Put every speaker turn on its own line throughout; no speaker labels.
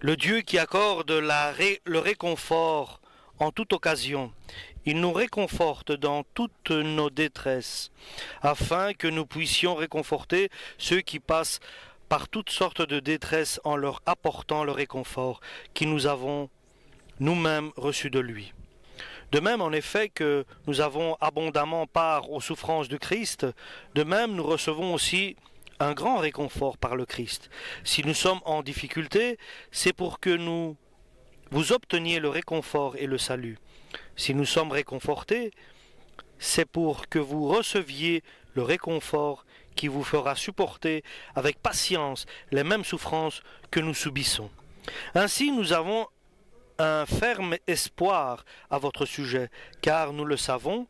le Dieu qui accorde le réconfort en toute occasion. Il nous réconforte dans toutes nos détresses, afin que nous puissions réconforter ceux qui passent par toutes sortes de détresses en leur apportant le réconfort que nous avons nous-mêmes reçu de lui. De même, en effet, que nous avons abondamment part aux souffrances de Christ, de même nous recevons aussi un grand réconfort par le Christ. Si nous sommes en difficulté, c'est pour que vous obteniez le réconfort et le salut. Si nous sommes réconfortés, c'est pour que vous receviez le réconfort qui vous fera supporter avec patience les mêmes souffrances que nous subissons. Ainsi, nous avons un ferme espoir à votre sujet, car nous le savons,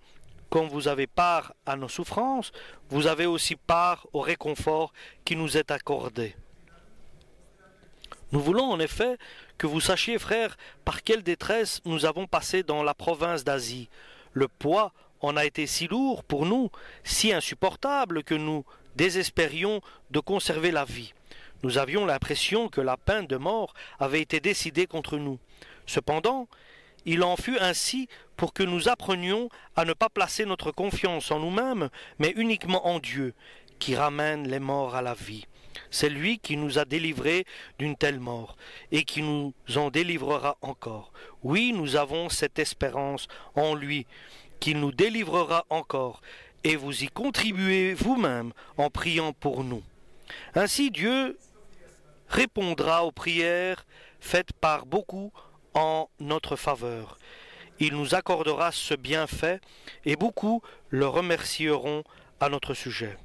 comme vous avez part à nos souffrances, vous avez aussi part au réconfort qui nous est accordé. Nous voulons en effet que vous sachiez, frères, par quelle détresse nous avons passé dans la province d'Asie. Le poids en a été si lourd pour nous, si insupportable que nous désespérions de conserver la vie. Nous avions l'impression que la peine de mort avait été décidée contre nous. Cependant, il en fut ainsi pour que nous apprenions à ne pas placer notre confiance en nous-mêmes, mais uniquement en Dieu, qui ramène les morts à la vie. C'est lui qui nous a délivrés d'une telle mort, et qui nous en délivrera encore. Oui, nous avons cette espérance en lui, qu'il nous délivrera encore, et vous y contribuez vous-même en priant pour nous. Ainsi Dieu répondra aux prières faites par beaucoup en notre faveur. Il nous accordera ce bienfait, et beaucoup le remercieront à notre sujet.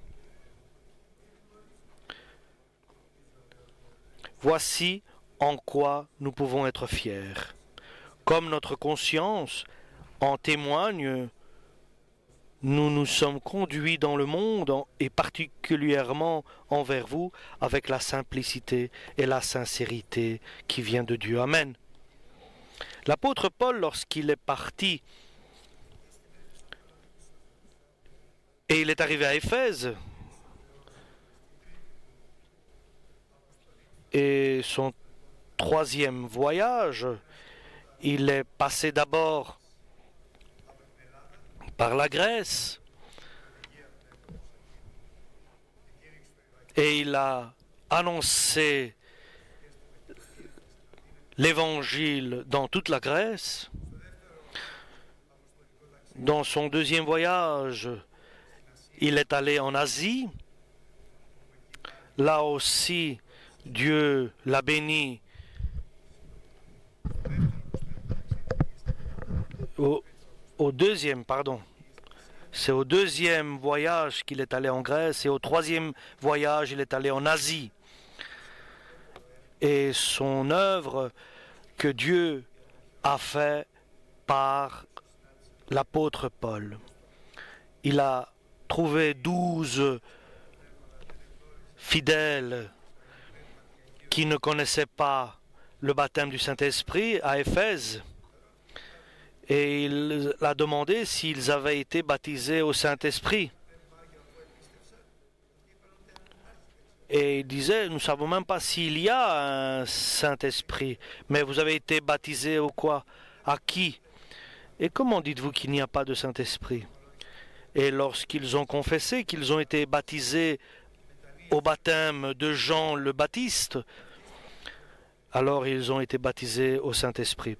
Voici en quoi nous pouvons être fiers. Comme notre conscience en témoigne, nous nous sommes conduits dans le monde, et particulièrement envers vous, avec la simplicité et la sincérité qui vient de Dieu. Amen. L'apôtre Paul, lorsqu'il est parti et il est arrivé à Éphèse, et son troisième voyage, il est passé d'abord par la Grèce et il a annoncé l'évangile dans toute la Grèce. Dans son deuxième voyage, il est allé en Asie. Là aussi, Dieu l'a béni c'est au deuxième voyage qu'il est allé en Grèce, et au troisième voyage, il est allé en Asie. Et son œuvre que Dieu a fait par l'apôtre Paul. Il a trouvé 12 fidèles qui ne connaissaient pas le baptême du Saint-Esprit à Éphèse, et il a demandé s'ils avaient été baptisés au Saint-Esprit. Et il disait, nous ne savons même pas s'il y a un Saint-Esprit, mais vous avez été baptisés au quoi? À qui? Et comment dites-vous qu'il n'y a pas de Saint-Esprit? Et lorsqu'ils ont confessé qu'ils ont été baptisés au baptême de Jean le Baptiste, alors ils ont été baptisés au Saint-Esprit.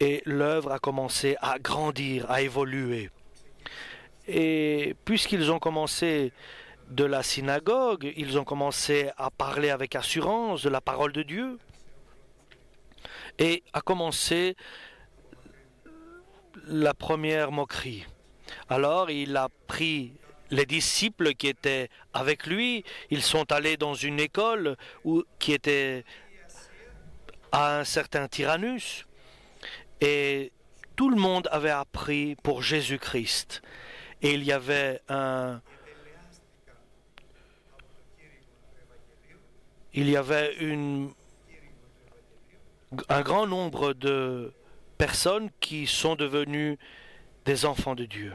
Et l'œuvre a commencé à grandir, à évoluer. Et puisqu'ils ont commencé de la synagogue, ils ont commencé à parler avec assurance de la parole de Dieu, et a commencé la première moquerie. Alors il a pris les disciples qui étaient avec lui, ils sont allés dans une école qui était à un certain Tyrannus, et tout le monde avait appris pour Jésus-Christ. Et il y avait un grand nombre de personnes qui sont devenues des enfants de Dieu.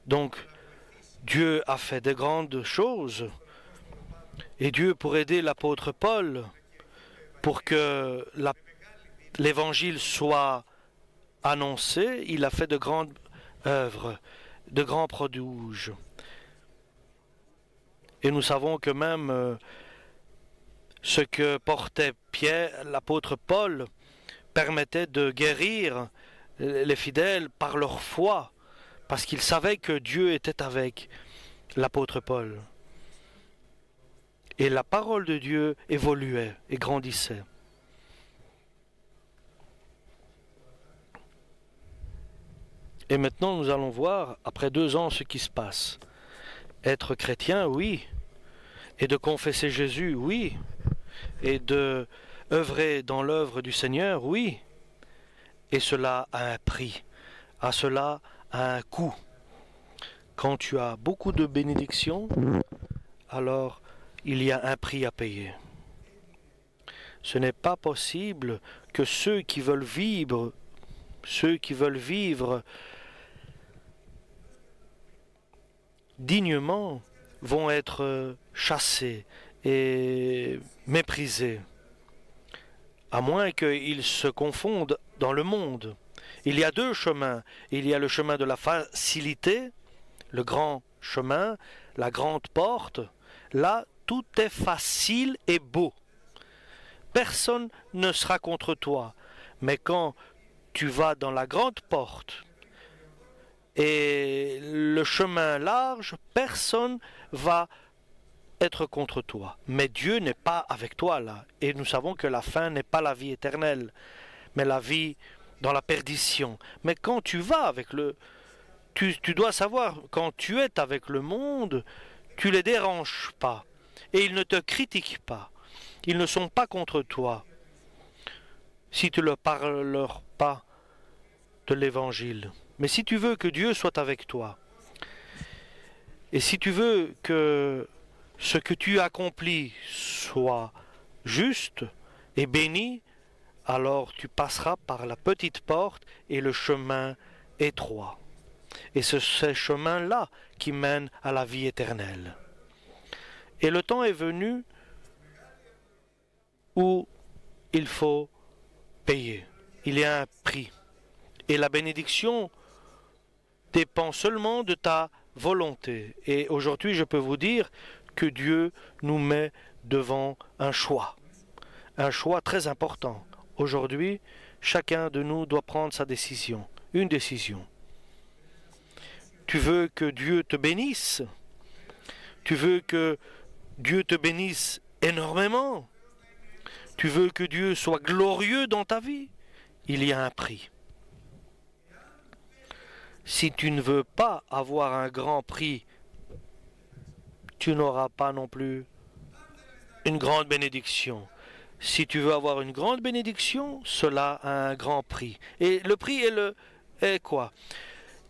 Donc, Dieu a fait de grandes choses Et Dieu, pour aider l'apôtre Paul, pour que l'évangile soit annoncé, il a fait de grandes œuvres, de grands prodiges. Et nous savons que même ce que portait l'apôtre Paul, permettait de guérir les fidèles par leur foi, parce qu'ils savaient que Dieu était avec l'apôtre Paul. Et la parole de Dieu évoluait et grandissait. Et maintenant, nous allons voir, après 2 ans, ce qui se passe. Être chrétien, oui. Et de confesser Jésus, oui. Et de œuvrer dans l'œuvre du Seigneur, oui. Et cela a un prix. À cela a un coût. Quand tu as beaucoup de bénédictions, alors il y a un prix à payer. Ce n'est pas possible que ceux qui veulent vivre dignement vont être chassés et méprisés, à moins qu'ils se confondent dans le monde. Il y a 2 chemins. Il y a le chemin de la facilité, le grand chemin, la grande porte. Là, tout est facile et beau. Personne ne sera contre toi. Mais quand tu vas dans la grande porte et le chemin large, personne va être contre toi. Mais Dieu n'est pas avec toi là. Et nous savons que la fin n'est pas la vie éternelle, mais la vie dans la perdition. Mais quand tu vas avec tu dois savoir, quand tu es avec le monde, tu les déranges pas. Et ils ne te critiquent pas. Ils ne sont pas contre toi. Si tu ne leur parles pas de l'évangile. Mais si tu veux que Dieu soit avec toi, et si tu veux que ce que tu accomplis soit juste et béni, alors tu passeras par la petite porte et le chemin étroit. Et c'est ce chemin-là qui mène à la vie éternelle. Et le temps est venu où il faut payer. Il y a un prix. Et la bénédiction dépend seulement de ta volonté. Et aujourd'hui, je peux vous dire que Dieu nous met devant un choix très important. Aujourd'hui, chacun de nous doit prendre sa décision, une décision. Tu veux que Dieu te bénisse? Tu veux que Dieu te bénisse énormément? Tu veux que Dieu soit glorieux dans ta vie? Il y a un prix. Si tu ne veux pas avoir un grand prix, tu n'auras pas non plus une grande bénédiction. Si tu veux avoir une grande bénédiction, cela a un grand prix. Et le prix est quoi?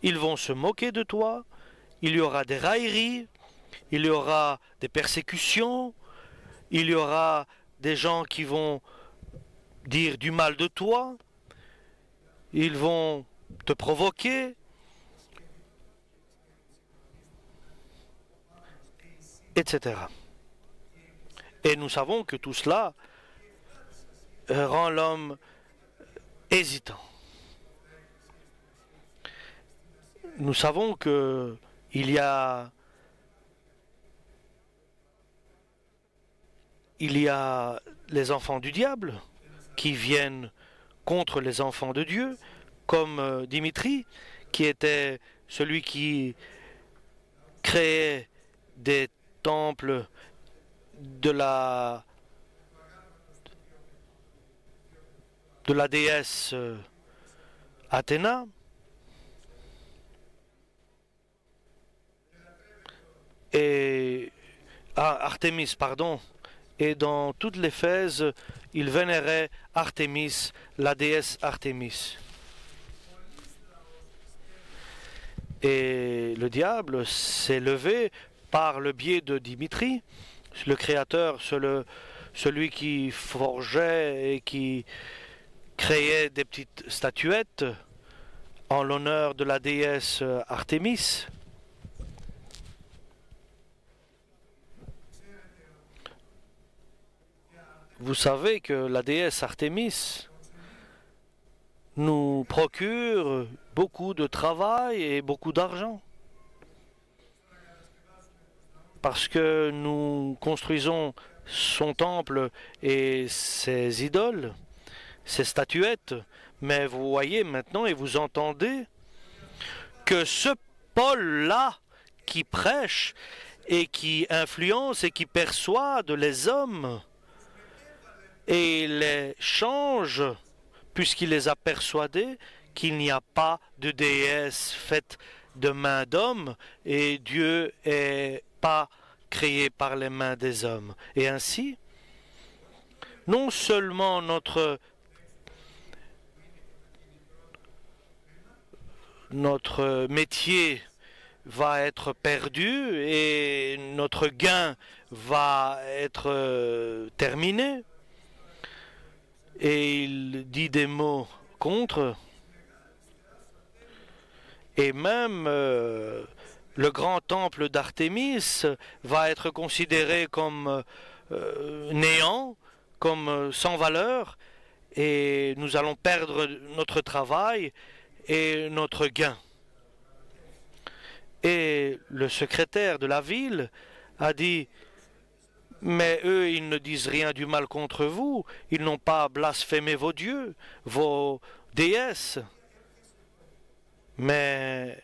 Ils vont se moquer de toi, il y aura des railleries, il y aura des persécutions, il y aura des gens qui vont dire du mal de toi, ils vont te provoquer, etc. Et nous savons que tout cela rend l'homme hésitant. Nous savons que il y a les enfants du diable qui viennent contre les enfants de Dieu, comme Dimitri, qui était celui qui créait des temples de la déesse Athéna. Et Artémis, pardon. Et dans toute l'Éphèse, ils vénéraient Artémis, la déesse Artémis. Et le diable s'est levé par le biais de Dimitri, le créateur, celui qui forgeait et qui créait des petites statuettes en l'honneur de la déesse Artémis. Vous savez que la déesse Artémis nous procure beaucoup de travail et beaucoup d'argent. Parce que nous construisons son temple et ses idoles, ses statuettes. Mais vous voyez maintenant et vous entendez que ce Paul-là qui prêche et qui influence et qui persuade les hommes et les change, puisqu'il les a persuadés qu'il n'y a pas de déesse faite de main d'homme et Dieu est pas créé par les mains des hommes. Et ainsi, non seulement notre métier va être perdu et notre gain va être terminé. Et il dit des mots contre. Et même le grand temple d'Artémis va être considéré comme néant, comme sans valeur, et nous allons perdre notre travail et notre gain. Et le secrétaire de la ville a dit, mais eux, ils ne disent rien du mal contre vous, ils n'ont pas blasphémé vos dieux, vos déesses. Mais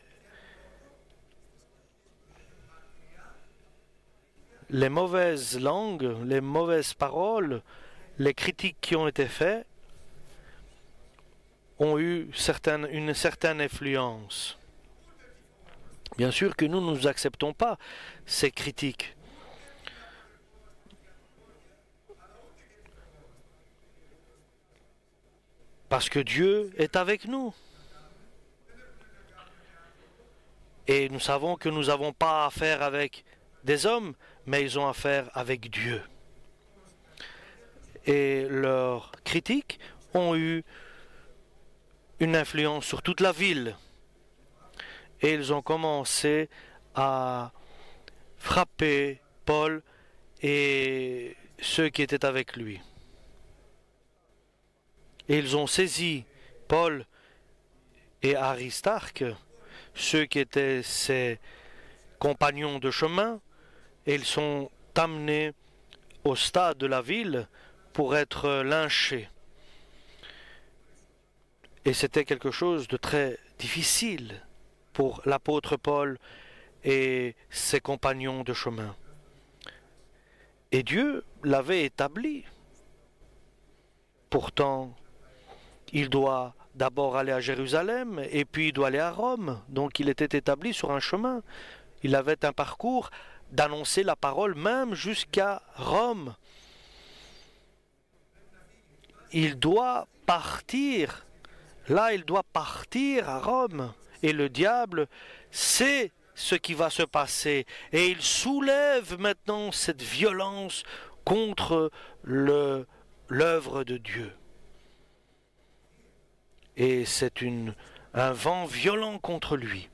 les mauvaises langues, les mauvaises paroles, les critiques qui ont été faites ont eu une certaine influence. Bien sûr que nous n'acceptons pas ces critiques. Parce que Dieu est avec nous. Et nous savons que nous n'avons pas affaire avec des hommes, mais ils ont affaire avec Dieu. Et leurs critiques ont eu une influence sur toute la ville. Et ils ont commencé à frapper Paul et ceux qui étaient avec lui. Et ils ont saisi Paul et Aristarque, ceux qui étaient ses compagnons de chemin, et ils sont amenés au stade de la ville pour être lynchés. Et c'était quelque chose de très difficile pour l'apôtre Paul et ses compagnons de chemin. Et Dieu l'avait établi. Pourtant, il doit d'abord aller à Jérusalem et puis il doit aller à Rome. Donc il était établi sur un chemin. Il avait un parcours d'annoncer la parole même jusqu'à Rome. Il doit partir. Là, il doit partir à Rome. Et le diable sait ce qui va se passer. Et il soulève maintenant cette violence contre l'œuvre de Dieu. Et c'est un vent violent contre lui.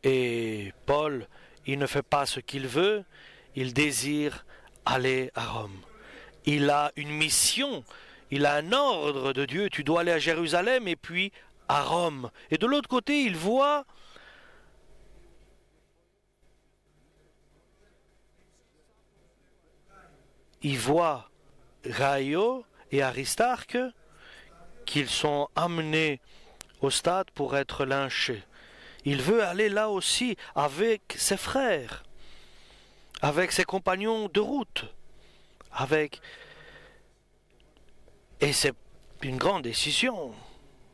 Et Paul, il ne fait pas ce qu'il veut, il désire aller à Rome. Il a une mission, il a un ordre de Dieu, tu dois aller à Jérusalem et puis à Rome. Et de l'autre côté, il voit Gaïo et Aristarque qu'ils sont amenés au stade pour être lynchés. Il veut aller là aussi avec ses frères, avec ses compagnons de route, Et c'est une grande décision.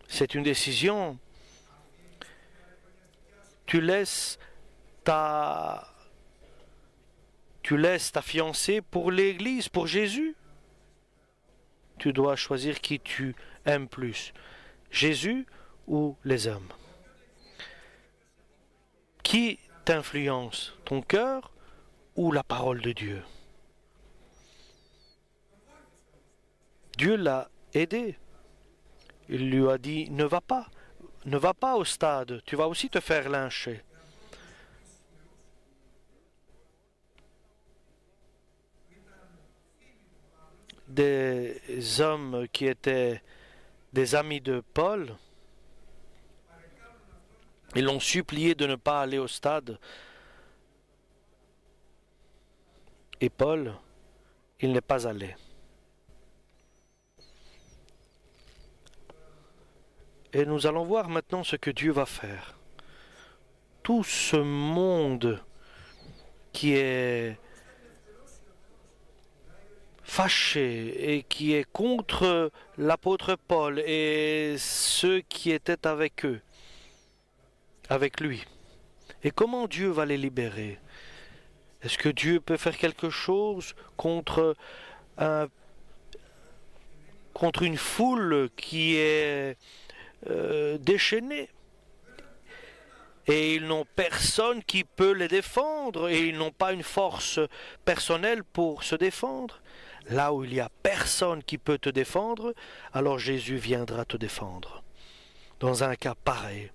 C'est une décision. Tu laisses ta fiancée pour l'Église, pour Jésus. Tu dois choisir qui tu aimes plus, Jésus ou les hommes. Qui t'influence, ton cœur ou la parole de Dieu? Dieu l'a aidé. Il lui a dit, ne va pas, ne va pas au stade, tu vas aussi te faire lyncher. Des hommes qui étaient des amis de Paul, ils l'ont supplié de ne pas aller au stade. Et Paul, il n'est pas allé. Et nous allons voir maintenant ce que Dieu va faire. Tout ce monde qui est fâché et qui est contre l'apôtre Paul et ceux qui étaient avec eux, avec lui. Et comment Dieu va les libérer? Est-ce que Dieu peut faire quelque chose contre une foule qui est déchaînée? Et ils n'ont personne qui peut les défendre et ils n'ont pas une force personnelle pour se défendre. Là où il n'y a personne qui peut te défendre, alors Jésus viendra te défendre. Dans un cas pareil.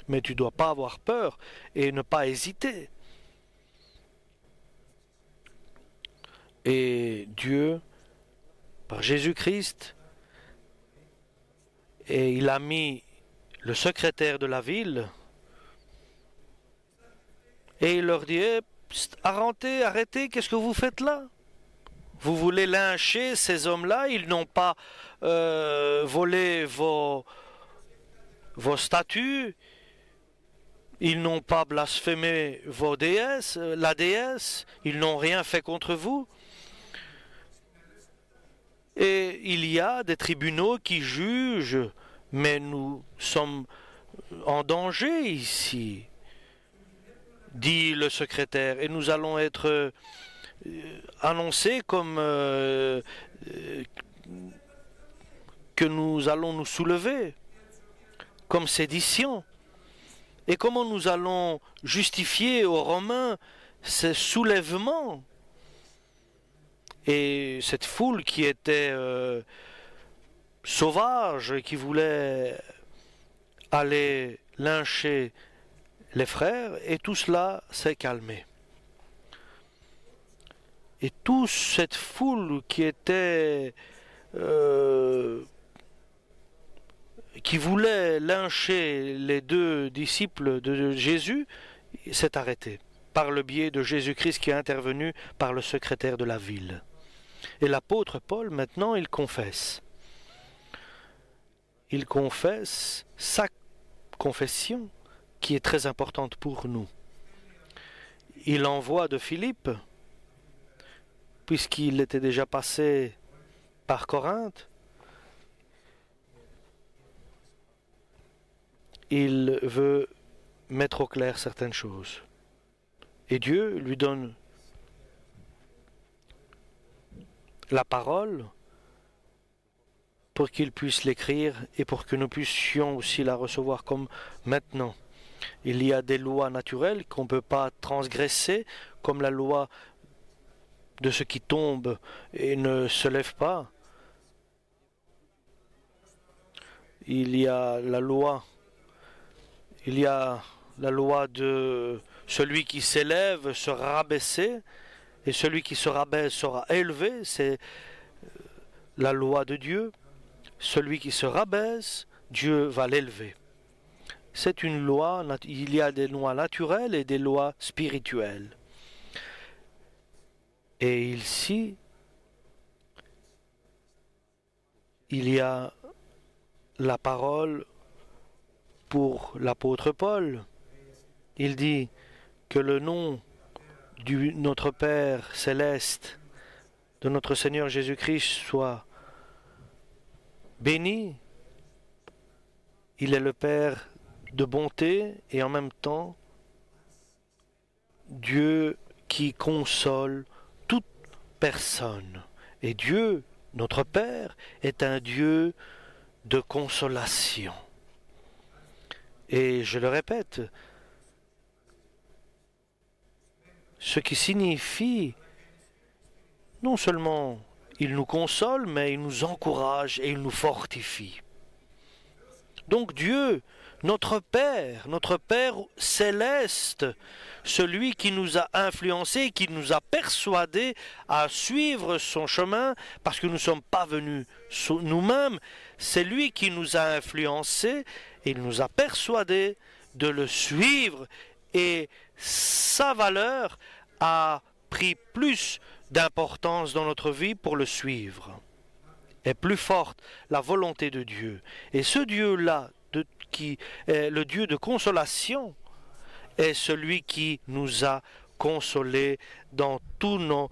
Mais tu ne dois pas avoir peur et ne pas hésiter. Et Dieu, par Jésus-Christ, et il a mis le secrétaire de la ville, et il leur dit, arrêtez, qu'est-ce que vous faites là? Vous voulez lyncher ces hommes-là, ils n'ont pas volé vos statues, ils n'ont pas blasphémé vos déesses, la déesse, ils n'ont rien fait contre vous. Et il y a des tribunaux qui jugent, mais nous sommes en danger ici, dit le secrétaire, et nous allons être annoncés comme que nous allons nous soulever, comme sédition. Et comment nous allons justifier aux Romains ce soulèvement? Et cette foule qui était sauvage, qui voulait aller lyncher les frères, et tout cela s'est calmé. Et toute cette foule qui était qui voulait lyncher les deux disciples de Jésus s'est arrêtée par le biais de Jésus-Christ qui est intervenu par le secrétaire de la ville. Et l'apôtre Paul, maintenant, il confesse. Il confesse sa confession qui est très importante pour nous. Il envoie de Philippe, puisqu'il était déjà passé par Corinthe, il veut mettre au clair certaines choses. Et Dieu lui donne la parole pour qu'il puisse l'écrire et pour que nous puissions aussi la recevoir comme maintenant. Il y a des lois naturelles qu'on ne peut pas transgresser, comme la loi de ce qui tombe et ne se lève pas. Il y a la loi de celui qui s'élève sera rabaissé et celui qui se rabaisse sera élevé. C'est la loi de Dieu. Celui qui se rabaisse, Dieu va l'élever. C'est une loi, il y a des lois naturelles et des lois spirituelles. Et ici, il y a la parole pour l'apôtre Paul. Il dit que le nom de notre Père céleste, de notre Seigneur Jésus-Christ soit béni. Il est le Père de bonté et en même temps Dieu qui console toute personne. Et Dieu, notre Père, est un Dieu de consolation. Et je le répète, ce qui signifie non seulement il nous console, mais il nous encourage et il nous fortifie. Donc Dieu notre Père céleste, celui qui nous a influencés, qui nous a persuadés à suivre son chemin, parce que nous ne sommes pas venus nous-mêmes, c'est lui qui nous a influencés, et il nous a persuadés de le suivre, et sa valeur a pris plus d'importance dans notre vie pour le suivre. Est plus forte la volonté de Dieu. Et ce Dieu-là, qui est le Dieu de consolation, est celui qui nous a consolés dans toutes nos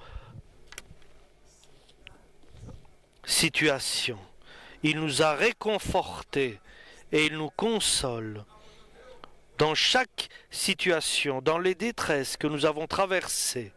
situations. Il nous a réconfortés et il nous console dans chaque situation, dans les détresses que nous avons traversées.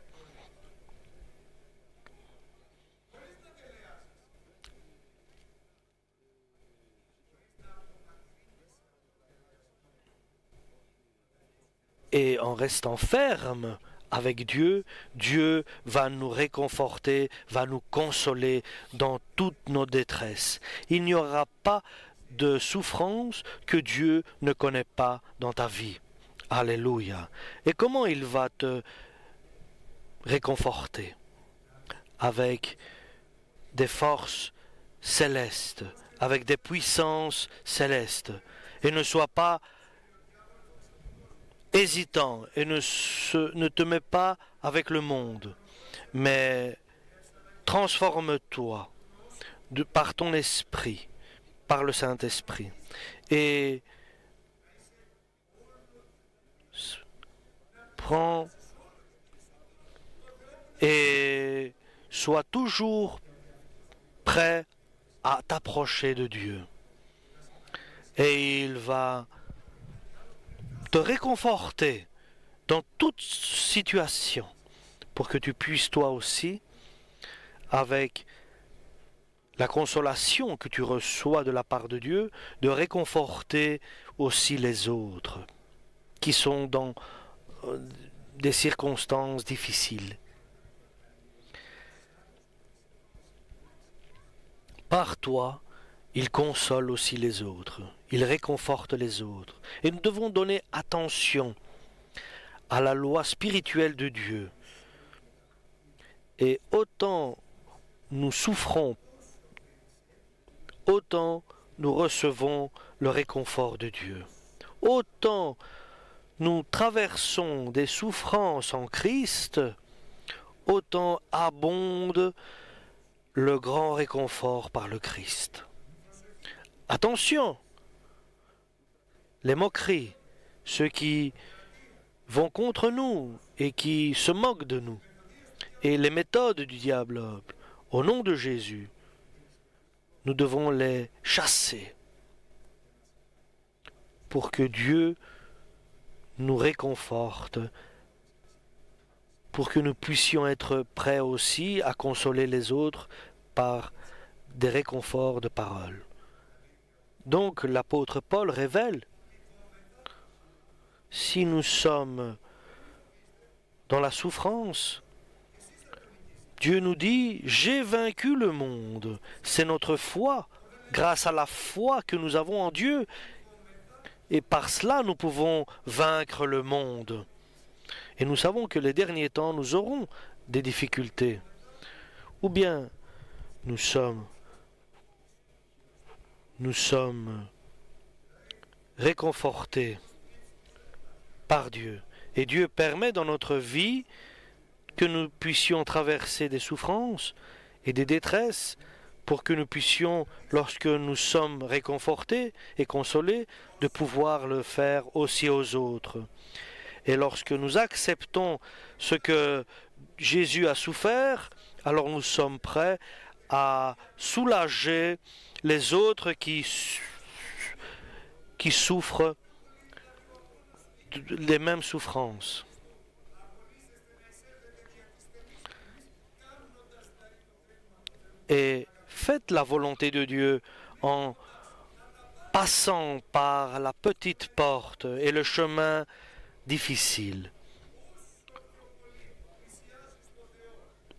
Et en restant ferme avec Dieu, Dieu va nous réconforter, va nous consoler dans toutes nos détresses. Il n'y aura pas de souffrance que Dieu ne connaît pas dans ta vie. Alléluia. Et comment il va te réconforter? Avec des forces célestes, avec des puissances célestes. Et ne sois pas hésitant et ne te mets pas avec le monde, mais transforme-toi par ton esprit, par le Saint-Esprit, et prends et sois toujours prêt à t'approcher de Dieu. Et il va te réconforter dans toute situation pour que tu puisses toi aussi, avec la consolation que tu reçois de la part de Dieu, de réconforter aussi les autres qui sont dans des circonstances difficiles. Par toi, il console aussi les autres, il réconforte les autres. Et nous devons donner attention à la loi spirituelle de Dieu. Et autant nous souffrons, autant nous recevons le réconfort de Dieu. Autant nous traversons des souffrances en Christ, autant abonde le grand réconfort par le Christ. Attention, les moqueries, ceux qui vont contre nous et qui se moquent de nous, et les méthodes du diable, au nom de Jésus, nous devons les chasser pour que Dieu nous réconforte, pour que nous puissions être prêts aussi à consoler les autres par des réconforts de parole. Donc l'apôtre Paul révèle, si nous sommes dans la souffrance, Dieu nous dit, j'ai vaincu le monde. C'est notre foi, grâce à la foi que nous avons en Dieu. Et par cela, nous pouvons vaincre le monde. Et nous savons que les derniers temps, nous aurons des difficultés. Ou bien, nous sommes réconfortés par Dieu. Et Dieu permet dans notre vie que nous puissions traverser des souffrances et des détresses pour que nous puissions, lorsque nous sommes réconfortés et consolés, de pouvoir le faire aussi aux autres. Et lorsque nous acceptons ce que Jésus a souffert, alors nous sommes prêts à soulager les autres qui souffrent les mêmes souffrances. Et faites la volonté de Dieu en passant par la petite porte et le chemin difficile.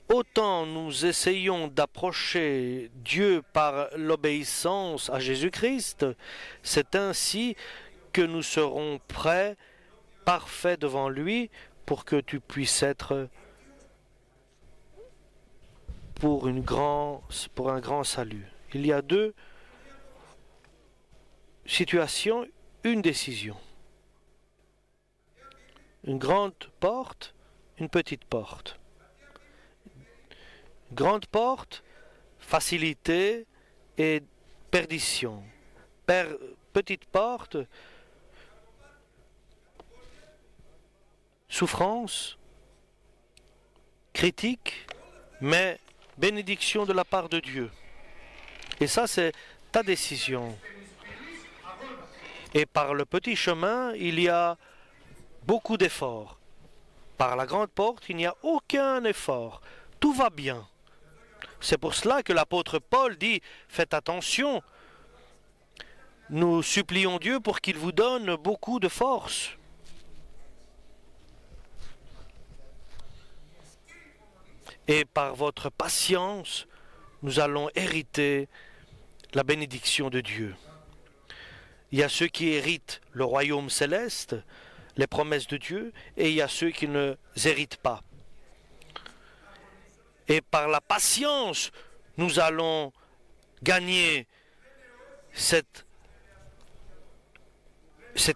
Autant nous essayons d'approcher Dieu par l'obéissance à Jésus-Christ, c'est ainsi que nous serons prêts, parfaits devant lui, pour que tu puisses être pour un grand salut. Il y a deux situations, une décision. Une grande porte, une petite porte. Grande porte, facilité et perdition. Petite porte, souffrance, critique, mais bénédiction de la part de Dieu. Et ça, c'est ta décision. Et par le petit chemin, il y a beaucoup d'efforts. Par la grande porte, il n'y a aucun effort. Tout va bien. C'est pour cela que l'apôtre Paul dit, faites attention. Nous supplions Dieu pour qu'il vous donne beaucoup de force. Et par votre patience, nous allons hériter la bénédiction de Dieu. Il y a ceux qui héritent le royaume céleste, les promesses de Dieu, et il y a ceux qui ne héritent pas. Et par la patience, nous allons gagner cet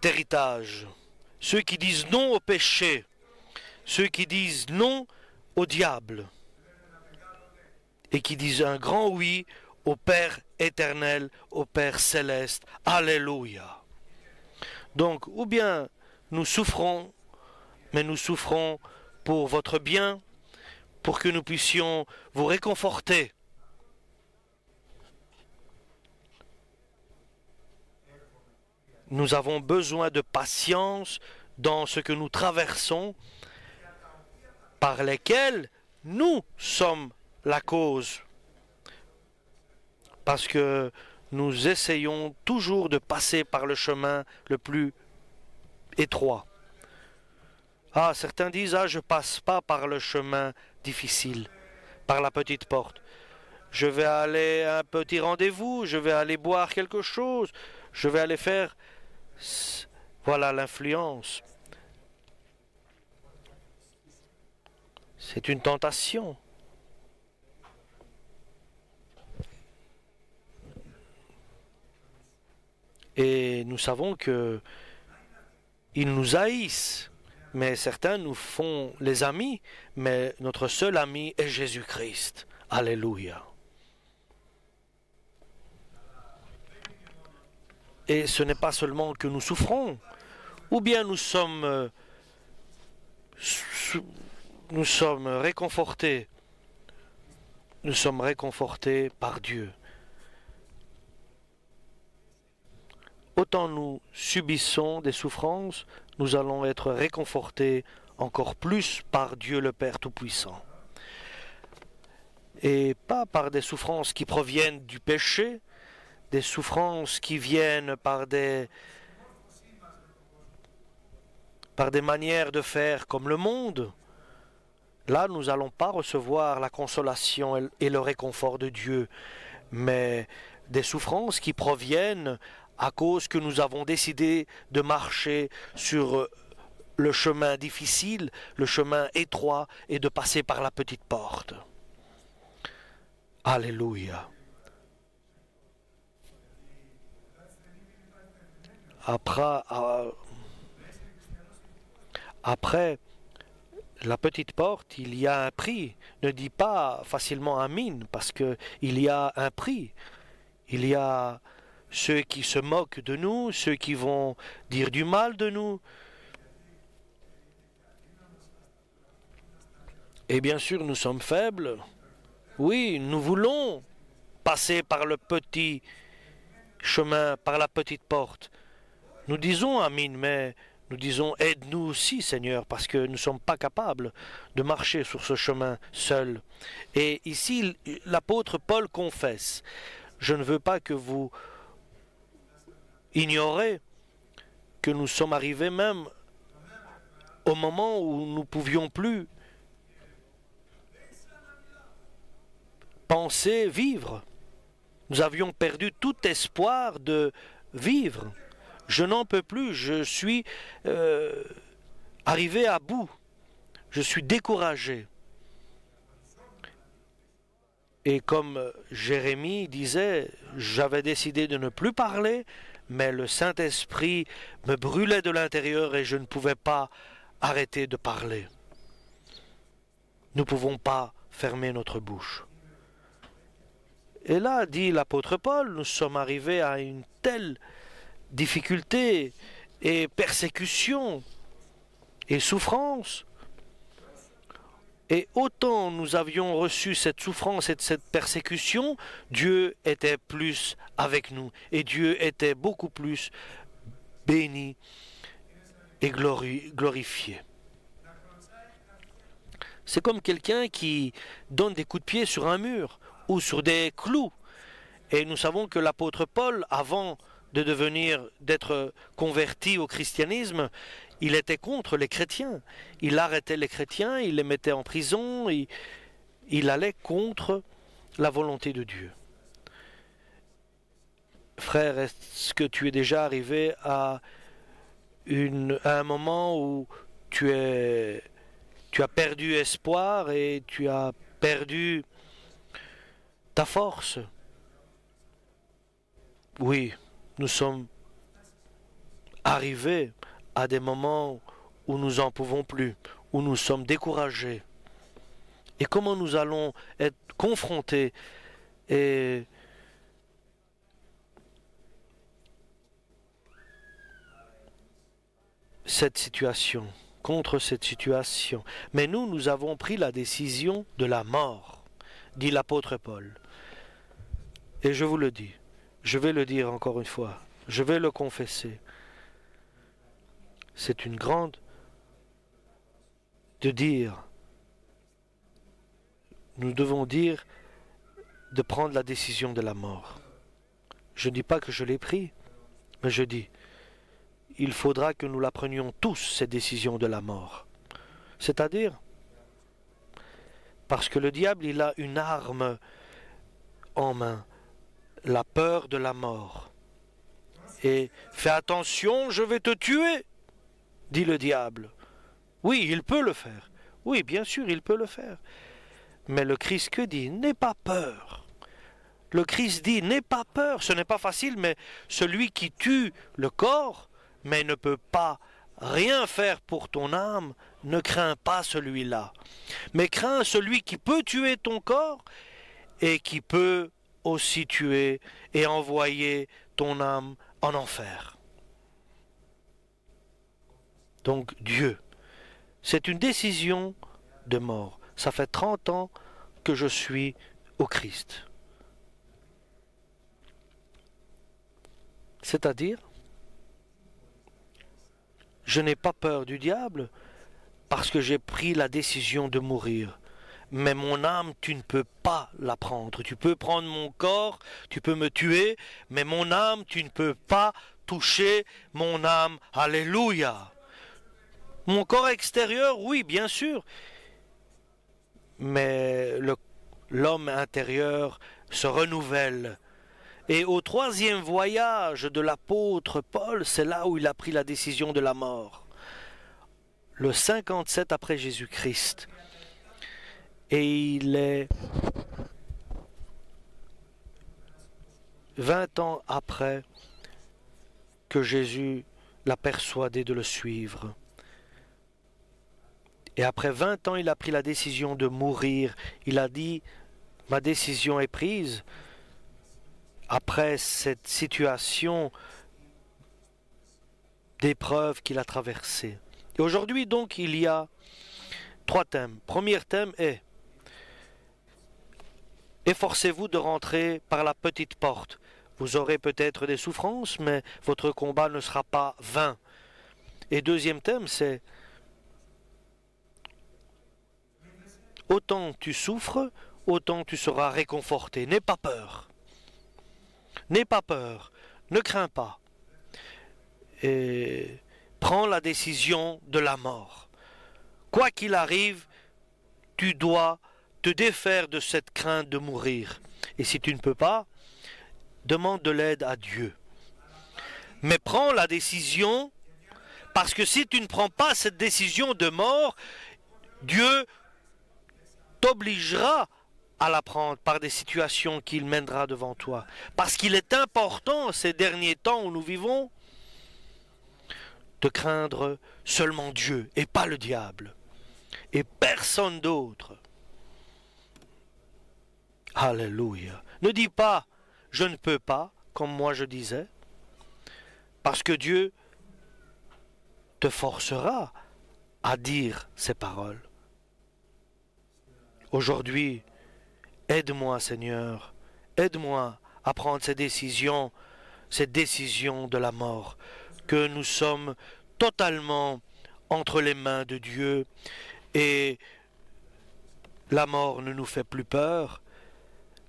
héritage. Ceux qui disent non au péché, ceux qui disent non au diable, et qui disent un grand oui au Père éternel, au Père céleste. Alléluia. Donc, ou bien nous souffrons, mais nous souffrons pour votre bien, pour que nous puissions vous réconforter. Nous avons besoin de patience dans ce que nous traversons, par lesquels nous sommes la cause. Parce que nous essayons toujours de passer par le chemin le plus étroit. Ah, certains disent, ah, je passe pas par le chemin difficile, par la petite porte. Je vais aller à un petit rendez-vous, je vais aller boire quelque chose, je vais aller faire... Voilà l'influence. C'est une tentation. Et nous savons que ils nous haïssent, mais certains nous font les amis, mais notre seul ami est Jésus-Christ. Alléluia. Et ce n'est pas seulement que nous souffrons, ou bien nous sommes réconfortés. Nous sommes réconfortés par Dieu. Autant nous subissons des souffrances, nous allons être réconfortés encore plus par Dieu le Père Tout-Puissant. Et pas par des souffrances qui proviennent du péché, des souffrances qui viennent par des manières de faire comme le monde. Là, nous n'allons pas recevoir la consolation et le réconfort de Dieu, mais des souffrances qui proviennent à cause que nous avons décidé de marcher sur le chemin difficile, le chemin étroit, et de passer par la petite porte. Alléluia. Après la petite porte, il y a un prix. Ne dis pas facilement Amin, parce qu'il y a un prix. Il y a ceux qui se moquent de nous, ceux qui vont dire du mal de nous. Et bien sûr, nous sommes faibles. Oui, nous voulons passer par le petit chemin, par la petite porte. Nous disons Amin, mais nous disons aide-nous aussi, Seigneur, parce que nous ne sommes pas capables de marcher sur ce chemin seul. Et ici, l'apôtre Paul confesse, je ne veux pas que vous ignorez que nous sommes arrivés même au moment où nous ne pouvions plus penser vivre. Nous avions perdu tout espoir de vivre. Je n'en peux plus, je suis arrivé à bout, je suis découragé. Et comme Jérémie disait, j'avais décidé de ne plus parler, mais le Saint-Esprit me brûlait de l'intérieur et je ne pouvais pas arrêter de parler. Nous ne pouvons pas fermer notre bouche. Et là, dit l'apôtre Paul, nous sommes arrivés à une telle difficulté et persécution et souffrance. Et autant nous avions reçu cette souffrance et cette persécution, Dieu était plus avec nous. Et Dieu était beaucoup plus béni et glorifié. C'est comme quelqu'un qui donne des coups de pied sur un mur ou sur des clous. Et nous savons que l'apôtre Paul, avant d'être converti au christianisme, il était contre les chrétiens. Il arrêtait les chrétiens, il les mettait en prison, il allait contre la volonté de Dieu. Frère, est-ce que tu es déjà arrivé à un moment où tu as perdu espoir et tu as perdu ta force? Oui, nous sommes arrivés à des moments où nous n'en pouvons plus, où nous sommes découragés. Et comment nous allons être confrontés et contre cette situation. Mais nous avons pris la décision de la mort, dit l'apôtre Paul. Et je vous le dis, je vais le dire encore une fois, je vais le confesser. C'est une grande de dire, nous devons dire de prendre la décision de la mort. Je ne dis pas que je l'ai pris, mais je dis, il faudra que nous la prenions tous, cette décision de la mort. C'est-à-dire, parce que le diable, il a une arme en main, la peur de la mort. Et fais attention, je vais te tuer, dit le diable. Oui, il peut le faire. Oui, bien sûr, il peut le faire. Mais le Christ que dit? N'aie pas peur. Le Christ dit, n'aie pas peur. Ce n'est pas facile, mais celui qui tue le corps, mais ne peut pas rien faire pour ton âme, ne crains pas celui-là. Mais crains celui qui peut tuer ton corps et qui peut aussi tuer et envoyer ton âme en enfer. Donc Dieu, c'est une décision de mort. Ça fait 30 ans que je suis au Christ. C'est-à-dire, je n'ai pas peur du diable parce que j'ai pris la décision de mourir. Mais mon âme, tu ne peux pas la prendre. Tu peux prendre mon corps, tu peux me tuer, mais mon âme, tu ne peux pas toucher mon âme. Alléluia. Mon corps extérieur, oui, bien sûr. Mais l'homme intérieur se renouvelle. Et au 3e voyage de l'apôtre Paul, c'est là où il a pris la décision de la mort. Le 57 après Jésus-Christ. Et il est 20 ans après que Jésus l'a persuadé de le suivre. Et après 20 ans, il a pris la décision de mourir. Il a dit, ma décision est prise. Après cette situation d'épreuve qu'il a traversée. Et aujourd'hui, donc, il y a 3 thèmes. Premier thème est efforcez-vous de rentrer par la petite porte. Vous aurez peut-être des souffrances, mais votre combat ne sera pas vain. Et deuxième thème, c'est autant tu souffres, autant tu seras réconforté. N'aie pas peur. N'aie pas peur. Ne crains pas. Et prends la décision de la mort. Quoi qu'il arrive, tu dois te défaire de cette crainte de mourir. Et si tu ne peux pas, demande de l'aide à Dieu. Mais prends la décision, parce que si tu ne prends pas cette décision de mort, Dieu t'obligera à la prendre par des situations qu'il mènera devant toi. Parce qu'il est important, ces derniers temps où nous vivons, de craindre seulement Dieu et pas le diable. Et personne d'autre. Alléluia. Ne dis pas, je ne peux pas, comme moi je disais, parce que Dieu te forcera à dire ces paroles. Aujourd'hui, aide-moi Seigneur, aide-moi à prendre cette décision de la mort, que nous sommes totalement entre les mains de Dieu et la mort ne nous fait plus peur,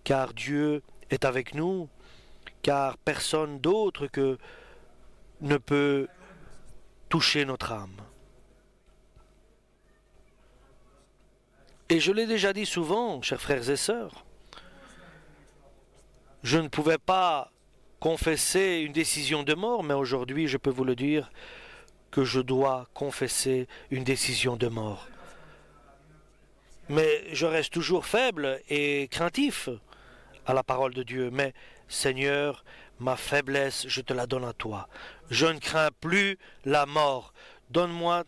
car Dieu est avec nous, car personne d'autre que ne peut toucher notre âme. Et je l'ai déjà dit souvent, chers frères et sœurs, je ne pouvais pas confesser une décision de mort, mais aujourd'hui je peux vous le dire que je dois confesser une décision de mort. Mais je reste toujours faible et craintif à la parole de Dieu. Mais Seigneur, ma faiblesse, je te la donne à toi. Je ne crains plus la mort. Donne-moi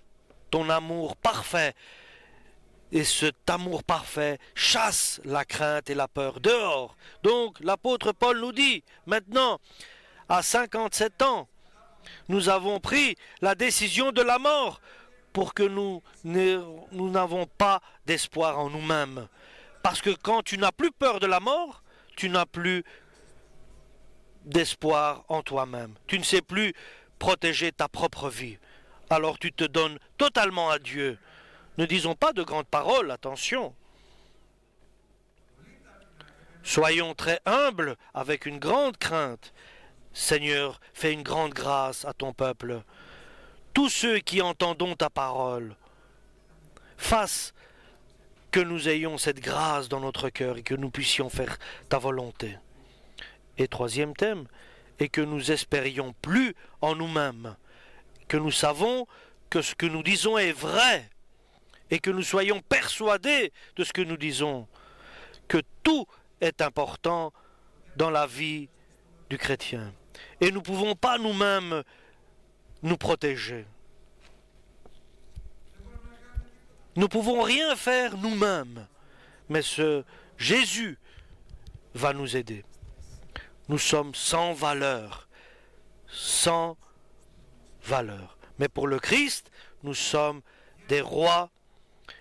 ton amour parfait. Et cet amour parfait chasse la crainte et la peur dehors. Donc l'apôtre Paul nous dit, maintenant, à 57 ans, nous avons pris la décision de la mort pour que nous n'avons pas d'espoir en nous-mêmes. Parce que quand tu n'as plus peur de la mort, tu n'as plus d'espoir en toi-même. Tu ne sais plus protéger ta propre vie. Alors tu te donnes totalement à Dieu. Ne disons pas de grandes paroles, attention. Soyons très humbles avec une grande crainte. Seigneur, fais une grande grâce à ton peuple. Tous ceux qui entendons ta parole, fasse que nous ayons cette grâce dans notre cœur et que nous puissions faire ta volonté. Et troisième thème, et que nous espérions plus en nous-mêmes, que nous savons que ce que nous disons est vrai, et que nous soyons persuadés de ce que nous disons, que tout est important dans la vie du chrétien. Et nous ne pouvons pas nous-mêmes nous protéger. Nous ne pouvons rien faire nous-mêmes, mais ce Jésus va nous aider. Nous sommes sans valeur, sans valeur. Mais pour le Christ, nous sommes des rois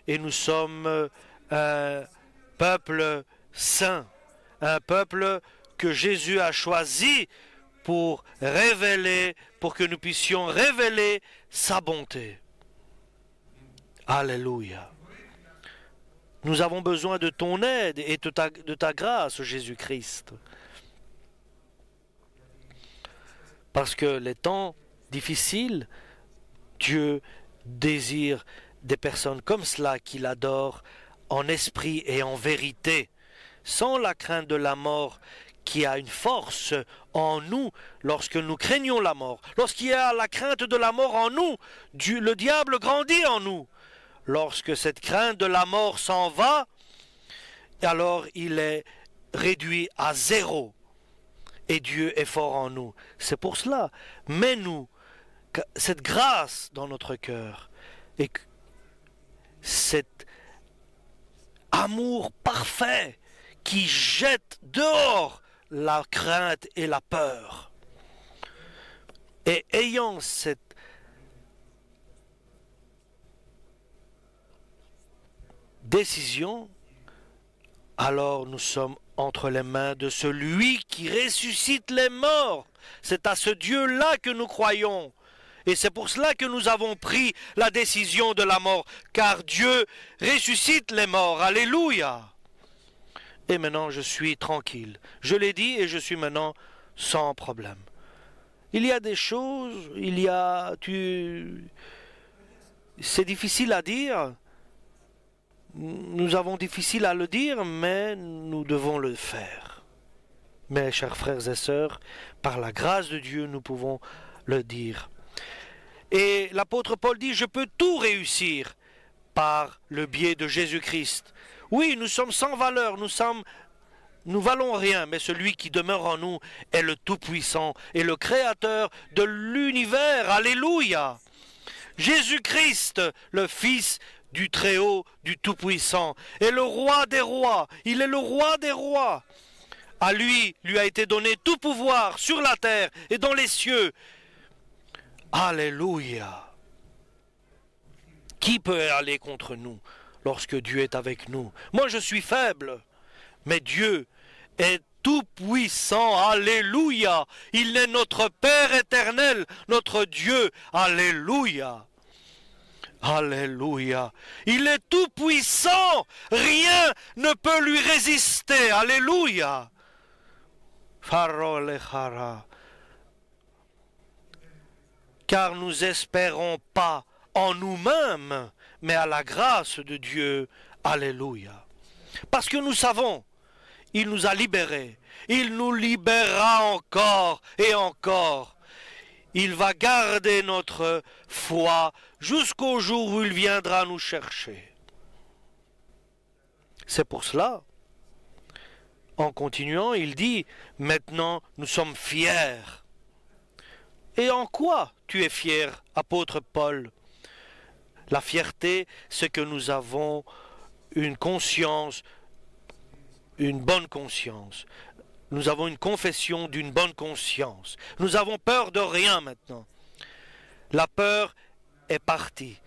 et nous sommes un peuple saint, un peuple que Jésus a choisi pour révéler, pour que nous puissions révéler sa bonté. Alléluia. Nous avons besoin de ton aide et de ta grâce, Jésus-Christ. Parce que les temps difficiles, Dieu désire des personnes comme cela qui l'adorent en esprit et en vérité, sans la crainte de la mort qui a une force en nous lorsque nous craignons la mort. Lorsqu'il y a la crainte de la mort en nous, le diable grandit en nous. Lorsque cette crainte de la mort s'en va, alors il est réduit à zéro. Et Dieu est fort en nous. C'est pour cela, mets-nous cette grâce dans notre cœur et cet amour parfait qui jette dehors la crainte et la peur. Et ayant cette décision, alors nous sommes entre les mains de celui qui ressuscite les morts. C'est à ce Dieu-là que nous croyons. Et c'est pour cela que nous avons pris la décision de la mort, car Dieu ressuscite les morts. Alléluia. Et maintenant, je suis tranquille. Je l'ai dit et je suis maintenant sans problème. Il y a des choses, c'est difficile à dire. Nous avons difficile à le dire, mais nous devons le faire. Mes chers frères et sœurs, par la grâce de Dieu, nous pouvons le dire. Et l'apôtre Paul dit, je peux tout réussir par le biais de Jésus-Christ. Oui, nous sommes sans valeur, nous valons rien, mais celui qui demeure en nous est le Tout-Puissant et le Créateur de l'univers. Alléluia! Jésus-Christ, le Fils du Très-Haut, du Tout-Puissant, est le Roi des rois. Il est le Roi des rois. À lui a été donné tout pouvoir sur la terre et dans les cieux. Alléluia! Qui peut aller contre nous lorsque Dieu est avec nous? Moi, je suis faible, mais Dieu est tout-puissant. Alléluia! Il est notre Père éternel, notre Dieu. Alléluia! Alléluia! Il est tout-puissant. Rien ne peut lui résister. Alléluia! Car nous espérons pas en nous-mêmes, mais à la grâce de Dieu. Alléluia. Parce que nous savons, il nous a libérés. Il nous libérera encore et encore. Il va garder notre foi jusqu'au jour où il viendra nous chercher. C'est pour cela, en continuant, il dit, maintenant nous sommes fiers. Et en quoi tu es fier, apôtre Paul? La fierté, c'est que nous avons une conscience, une bonne conscience. Nous avons une confession d'une bonne conscience. Nous avons peur de rien maintenant. La peur est partie.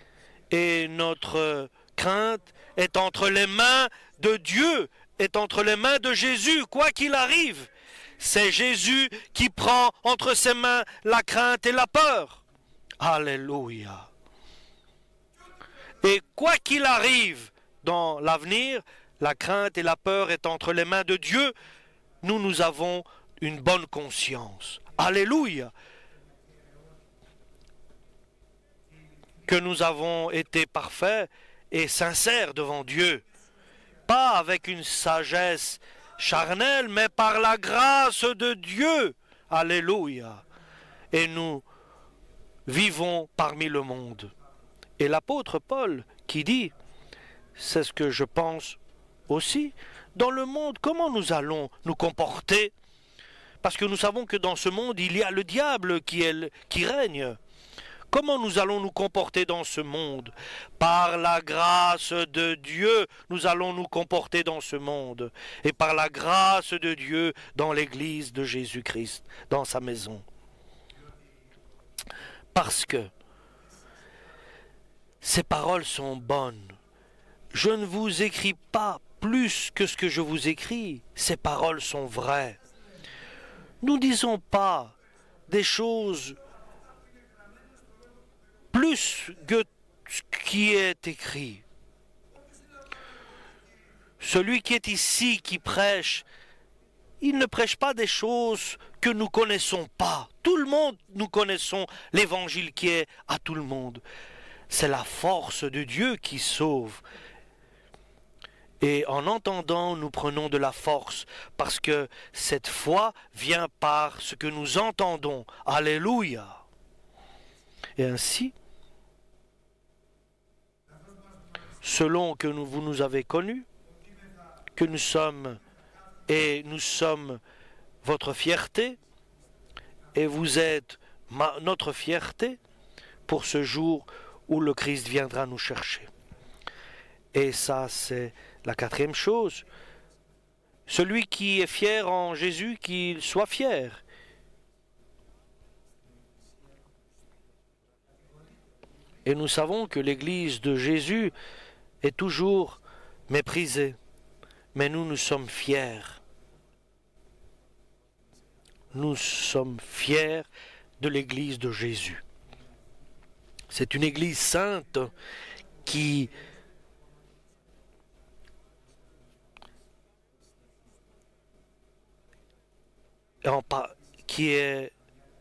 Et notre crainte est entre les mains de Dieu, est entre les mains de Jésus, quoi qu'il arrive. C'est Jésus qui prend entre ses mains la crainte et la peur. Alléluia. Et quoi qu'il arrive dans l'avenir, la crainte et la peur est entre les mains de Dieu. Nous avons une bonne conscience. Alléluia. Que nous avons été parfaits et sincères devant Dieu. Pas avec une sagesse charnelle, mais par la grâce de Dieu. Alléluia. Et nous vivons parmi le monde. Et l'apôtre Paul qui dit, c'est ce que je pense aussi, dans le monde, comment nous allons nous comporter? Parce que nous savons que dans ce monde, il y a le diable qui règne. Comment nous allons nous comporter dans ce monde? Par la grâce de Dieu, nous allons nous comporter dans ce monde. Et par la grâce de Dieu, dans l'église de Jésus-Christ, dans sa maison. Parce que ces paroles sont bonnes. Je ne vous écris pas plus que ce que je vous écris. Ces paroles sont vraies. Nous ne disons pas des choses plus que ce qui est écrit. Celui qui est ici, qui prêche, il ne prêche pas des choses que nous connaissons pas. Tout le monde, nous connaissons l'évangile qui est à tout le monde. C'est la force de Dieu qui sauve. Et en entendant, nous prenons de la force, parce que cette foi vient par ce que nous entendons. Alléluia. Et ainsi, selon que vous nous avez connus, que nous sommes, et nous sommes votre fierté, et vous êtes notre fierté pour ce jour où le Christ viendra nous chercher. Et ça, c'est la quatrième chose. Celui qui est fier en Jésus, qu'il soit fier. Et nous savons que l'Église de Jésus est toujours méprisée. Mais nous sommes fiers. Nous sommes fiers de l'Église de Jésus. C'est une Église sainte qui est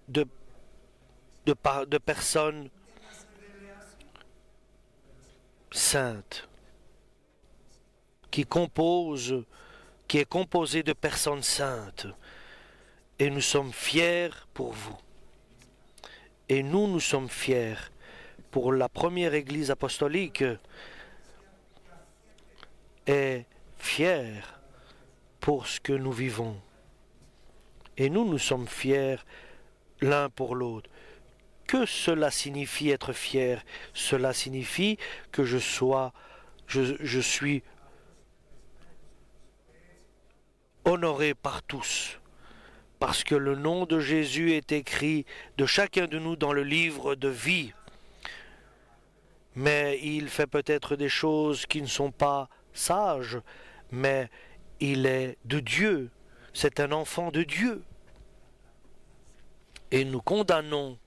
de personnes saintes, qui est composée de personnes saintes. Et nous sommes fiers pour vous. Et nous, nous sommes fiers. Pour la première Église apostolique est fière pour ce que nous vivons. Et nous, nous sommes fiers l'un pour l'autre. Que cela signifie être fier? Cela signifie que je suis honoré par tous, parce que le nom de Jésus est écrit de chacun de nous dans le livre de vie. Mais il fait peut-être des choses qui ne sont pas sages, mais il est de Dieu, c'est un enfant de Dieu. Et nous condamnons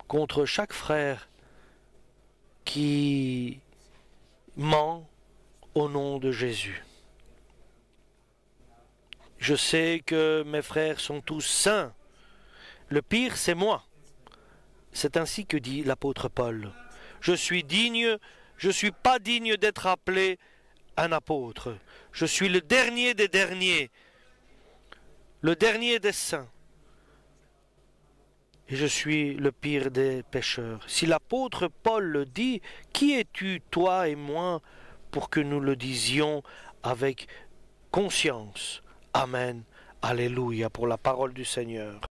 contre chaque frère qui ment au nom de Jésus. Je sais que mes frères sont tous saints. Le pire, c'est moi. C'est ainsi que dit l'apôtre Paul. Je suis pas digne d'être appelé un apôtre. Je suis le dernier des derniers, le dernier des saints. Et je suis le pire des pécheurs. Si l'apôtre Paul le dit, qui es-tu, toi et moi, pour que nous le disions avec conscience? Amen. Alléluia pour la parole du Seigneur.